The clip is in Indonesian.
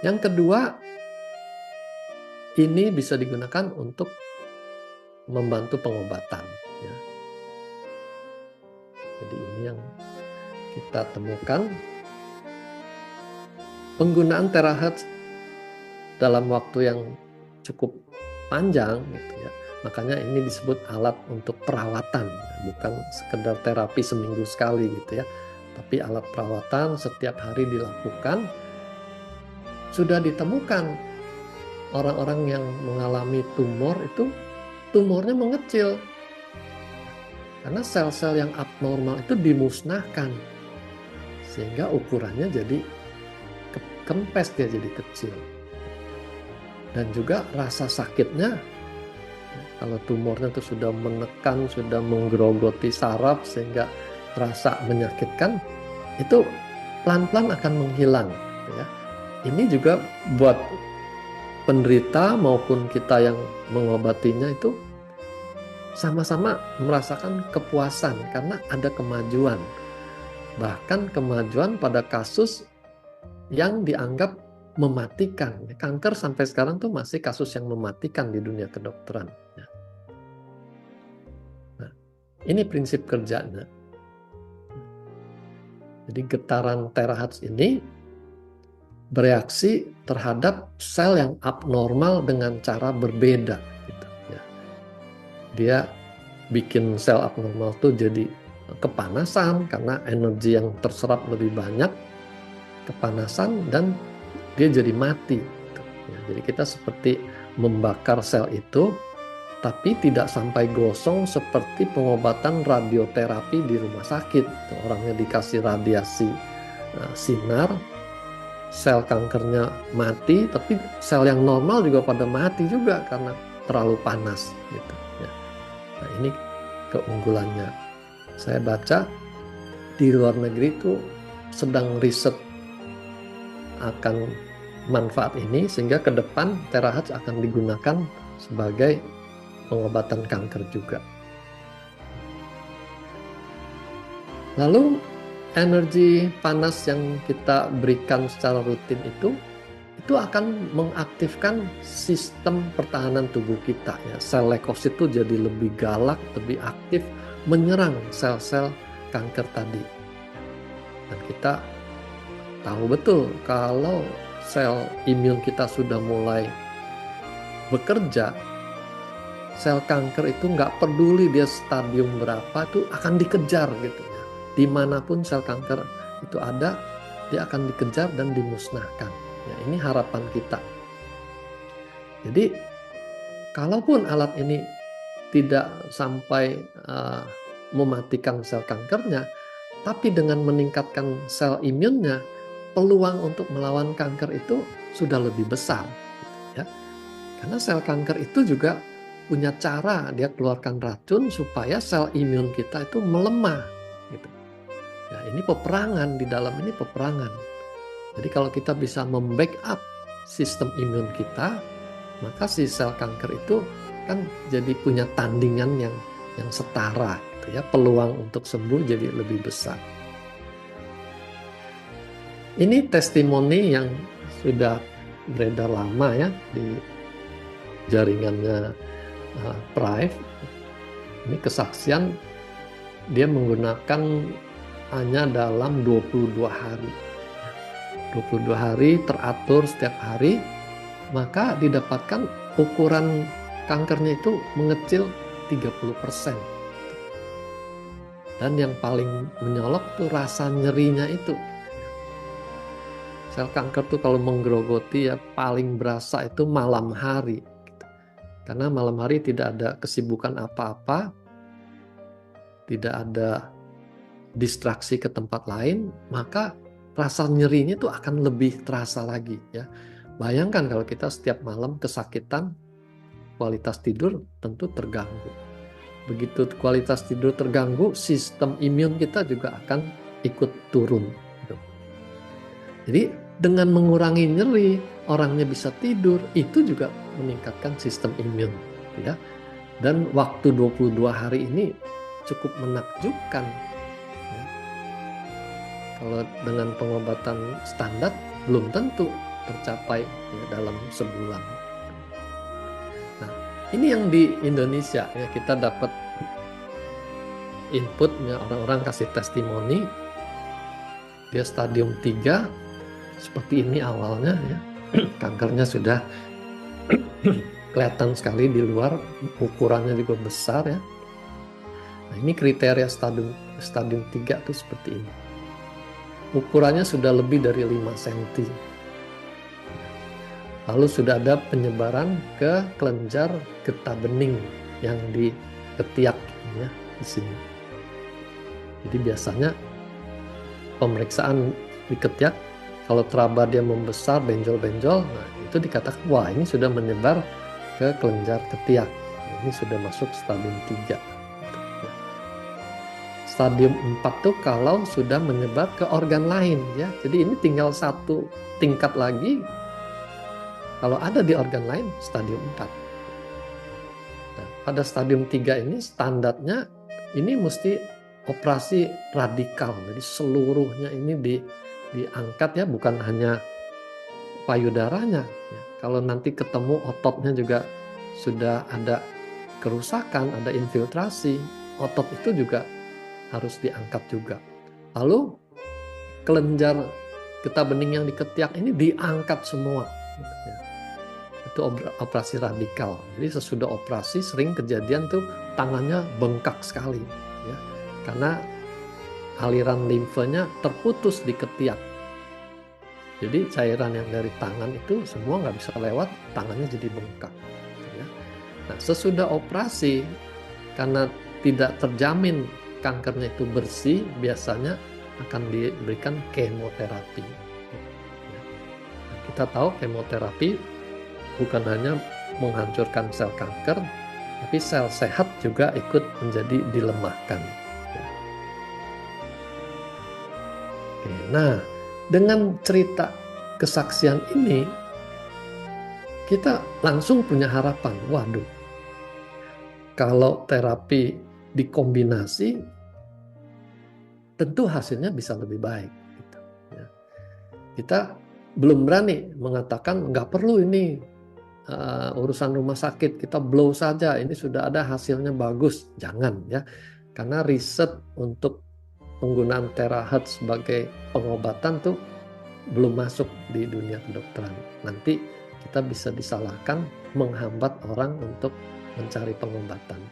Yang kedua, ini bisa digunakan untuk membantu pengobatan, ya. Jadi ini yang kita temukan, penggunaan terahertz dalam waktu yang cukup panjang gitu ya. Makanya ini disebut alat untuk perawatan, bukan sekedar terapi seminggu sekali gitu ya. Tapi alat perawatan setiap hari dilakukan. Sudah ditemukan orang-orang yang mengalami tumor itu tumornya mengecil. Karena sel-sel yang abnormal itu dimusnahkan. Sehingga ukurannya jadi kempes, dia jadi kecil. Dan juga rasa sakitnya, kalau tumornya itu sudah menekan, sudah menggerogoti saraf sehingga terasa menyakitkan, itu pelan-pelan akan menghilang. Ya. Ini juga buat penderita maupun kita yang mengobatinya itu sama-sama merasakan kepuasan karena ada kemajuan. Bahkan kemajuan pada kasus yang dianggap mematikan. Kanker sampai sekarang tuh masih kasus yang mematikan di dunia kedokteran. Nah, ini prinsip kerjanya. Jadi getaran terahertz ini bereaksi terhadap sel yang abnormal dengan cara berbeda. Gitu, ya. Dia bikin sel abnormal tuh jadi kepanasan karena energi yang terserap lebih banyak, kepanasan, dan dia jadi mati. Ya, jadi kita seperti membakar sel itu, tapi tidak sampai gosong seperti pengobatan radioterapi di rumah sakit. Orangnya dikasih radiasi sinar, sel kankernya mati, tapi sel yang normal juga pada mati juga karena terlalu panas. Gitu, ya. Nah, ini keunggulannya. Saya baca di luar negeri itu sedang riset akan manfaat ini sehingga ke depan terahertz akan digunakan sebagai pengobatan kanker juga. Lalu energi panas yang kita berikan secara rutin itu akan mengaktifkan sistem pertahanan tubuh kita ya. Sel leukosit itu jadi lebih galak, lebih aktif menyerang sel-sel kanker tadi. Dan kita tahu betul kalau sel imun kita sudah mulai bekerja, sel kanker itu nggak peduli dia stadium berapa, itu akan dikejar gitu ya. Dimanapun sel kanker itu ada, dia akan dikejar dan dimusnahkan. Ya, ini harapan kita. Jadi, kalaupun alat ini tidak sampai mematikan sel kankernya, tapi dengan meningkatkan sel imunnya, peluang untuk melawan kanker itu sudah lebih besar. Ya. Karena sel kanker itu juga punya cara, dia keluarkan racun supaya sel imun kita itu melemah. Gitu. Ya, ini peperangan, di dalam ini peperangan. Jadi kalau kita bisa membackup sistem imun kita, maka si sel kanker itu kan jadi punya tandingan yang setara. Gitu ya. Peluang untuk sembuh jadi lebih besar. Ini testimoni yang sudah beredar lama ya di jaringannya Prive. Ini kesaksian dia menggunakan hanya dalam 22 hari. 22 hari teratur setiap hari, maka didapatkan ukuran kankernya itu mengecil 30%. Dan yang paling menyolok tuh rasa nyerinya itu. Sel kanker tuh kalau menggerogoti ya paling berasa itu malam hari. Karena malam hari tidak ada kesibukan apa-apa, tidak ada distraksi ke tempat lain, maka rasa nyerinya itu akan lebih terasa lagi ya. Bayangkan kalau kita setiap malam kesakitan, kualitas tidur tentu terganggu. Begitu kualitas tidur terganggu, sistem imun kita juga akan ikut turun. Jadi dengan mengurangi nyeri, orangnya bisa tidur, itu juga meningkatkan sistem imun. Ya. Dan waktu 22 hari ini cukup menakjubkan. Ya. Kalau dengan pengobatan standar belum tentu tercapai ya, dalam sebulan. Nah, ini yang di Indonesia ya, kita dapat inputnya, orang-orang kasih testimoni, dia stadium 3 seperti ini awalnya ya, kankernya sudah kelihatan sekali di luar, ukurannya juga besar ya. Nah, ini kriteria stadium 3 itu seperti ini. Ukurannya sudah lebih dari 5 cm. Lalu sudah ada penyebaran ke kelenjar getah bening yang di ketiak ya, di sini. Jadi biasanya pemeriksaan di ketiak, kalau teraba dia membesar, benjol-benjol, nah itu dikatakan wah ini sudah menyebar ke kelenjar ketiak. Ini sudah masuk stadium 3. Stadium 4 tuh kalau sudah menyebar ke organ lain ya. Jadi ini tinggal satu tingkat lagi. Kalau ada di organ lain, stadium 4. Nah, pada stadium 3 ini standarnya ini mesti operasi radikal. Jadi seluruhnya ini diangkat ya, bukan hanya payudaranya. Ya. Kalau nanti ketemu ototnya juga sudah ada kerusakan, ada infiltrasi, otot itu juga harus diangkat juga. Lalu kelenjar getah bening yang di ketiak ini diangkat semua. Ya. Itu operasi radikal. Jadi sesudah operasi sering kejadian tuh tangannya bengkak sekali. Ya. Karena aliran limfanya terputus di ketiak. Jadi cairan yang dari tangan itu semua nggak bisa lewat, tangannya jadi bengkak. Ya. Nah, sesudah operasi, karena tidak terjamin kankernya itu bersih, biasanya akan diberikan kemoterapi. Ya. Nah, kita tahu kemoterapi bukan hanya menghancurkan sel kanker, tapi sel sehat juga ikut menjadi dilemahkan. Ya. Oke, nah, dengan cerita kesaksian ini, kita langsung punya harapan. Waduh, kalau terapi dikombinasi, tentu hasilnya bisa lebih baik. Gitu, ya. Kita belum berani mengatakan nggak perlu ini urusan rumah sakit, kita blow saja, ini sudah ada hasilnya bagus. Jangan ya, karena riset untuk penggunaan terahertz sebagai pengobatan tuh belum masuk di dunia kedokteran. Nanti kita bisa disalahkan menghambat orang untuk mencari pengobatan.